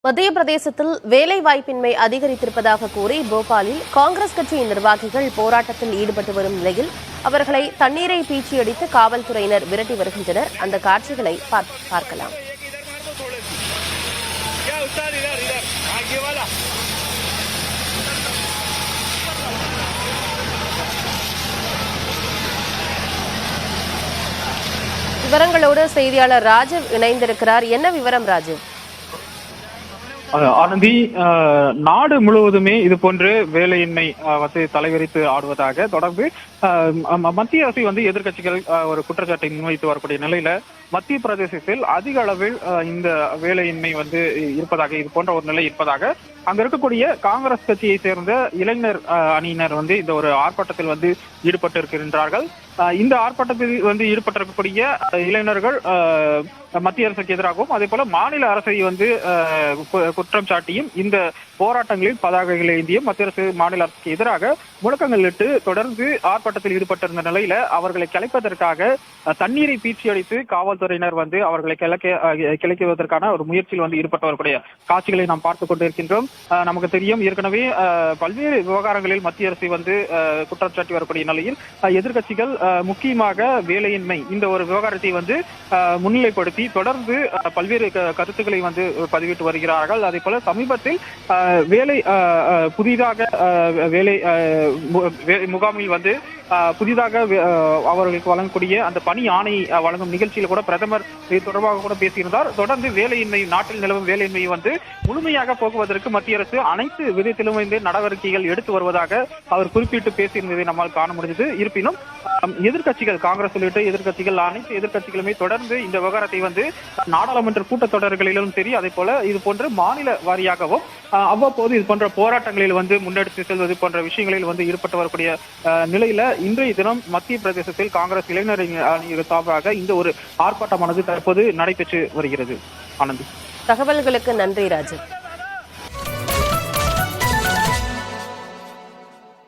மத்திய பிரதேசத்தில் வேலை வாய்ப்பின்மை அதிகரித்திருப்பதாக கூறி போபாலில் காங்கிரஸ் கட்சியின் நிர்வாகிகள் போராட்டத்தில் ஈடுபட்டு வரும் நிலையில் அவர்களை தண்ணீரை பீச்சியடித்து காவல்துறையினர் விரட்டி வருகின்றனர். அந்த காட்சிகளை பார்க்கலாம். விவரங்களோடு செய்தியாளர் ராஜீவ் இணைந்திருக்கிறார். என்ன விவரம் ராஜீவ்? ஆனந்தி, நாடு முழுவதுமே இது போன்று வேலையின்மை தலைவிரித்து ஆடுவதாக தொடர்ந்து மத்திய அரசு எதிர்கட்சிகள் ஒரு குற்றச்சாட்டை முன்வைத்து வரக்கூடிய நிலையில மத்திய பிரதேசத்தில் அதிக அளவில் இந்த வேலையின்மை இருப்பதாக, இது போன்ற ஒரு நிலை இருப்பதாக அங்க இருக்கக்கூடிய காங்கிரஸ் கட்சியை சேர்ந்த இளைஞர் அணியினர் இந்த ஒரு ஆர்ப்பாட்டத்தில் ஈடுபட்டு இருக்கின்றார்கள். இந்த ஆர்ப்பாட்டத்தில் ஈடுபட்டிருக்கக்கூடிய இளைஞர்கள் மத்திய அரசுக்கு எதிராகவும் அதே போல மாநில அரசை குற்றம் சாட்டியும் இந்த போராட்டங்களில் பதாகைகளை ஏந்தியும் மத்திய அரசு மாநில அரசுக்கு எதிராக முழக்கங்கள் இட்டு தொடர்ந்து ஆர்ப்பாட்டத்தில் ஈடுபட்டிருந்த நிலையில அவர்களை கலைப்பதற்காக தண்ணீரை பீச்சி அடித்து காவல்துறையினர் அவர்களை கிளைக்குவதற்கான ஒரு முயற்சியில் ஈடுபட்டு வரக்கூடிய காட்சிகளை நாம் பார்த்துக் கொண்டிருக்கின்றோம். நமக்கு தெரியும், ஏற்கனவே பல்வேறு விவகாரங்களில் மத்திய அரசு குற்றம் சாட்டி வரக்கூடிய நிலையில் எதிர்கட்சிகள் முக்கியமாக வேலையின்மை இந்த ஒரு விவகாரத்தை முன்னிலைப்படுத்தி தொடர்ந்து பல்வேறு கருத்துக்களை பதிவிட்டு வருகிறார்கள். அதே போல சமீபத்தில் வேலை புதிதாக வேலை முகாமில் புதிதாக அவர்களுக்கு வழங்கக்கூடிய அந்த பணி ஆணை வழங்கும் நிகழ்ச்சியில் கூட பிரதமர் இது தொடர்பாக கூட பேசியிருந்தார். தொடர்ந்து வேலையின்மை, நாட்டில் நிலவும் வேலையின்மையை முழுமையாக போக்குவதற்கு மத்திய அரசு அனைத்து விதத்திலும் நடவடிக்கைகள் எடுத்து வருவதாக அவர் குறிப்பிட்டு பேசியிருந்ததை நம்மால் காண முடிந்தது. இருப்பினும் எதிர்கட்சிகள், காங்கிரஸ் உள்ளிட்ட எதிர்கட்சிகள், அனைத்து எதிர்கட்சிகளுமே தொடர்ந்து இந்த விவகாரத்தை நாடாளுமன்ற கூட்டத்தொடர்களிலும் சரி, அதே போல இது போன்ற மாநில வாரியாகவும் அவ்வப்போது இது போன்ற போராட்டங்களில் முன்னெடுத்து செல்வது போன்ற விஷயங்களில் ஈடுபட்டு வரக்கூடிய நிலையில இன்றைய தினம் மத்திய பிரதேசத்தில் காங்கிரஸ் இளைஞர் அணியின் சார்பாக இந்த ஒரு ஆர்ப்பாட்டமானது தற்போது நடைபெற்று வருகிறது. ஆனந்தி, தகவல்களுக்கு நன்றி ராஜு.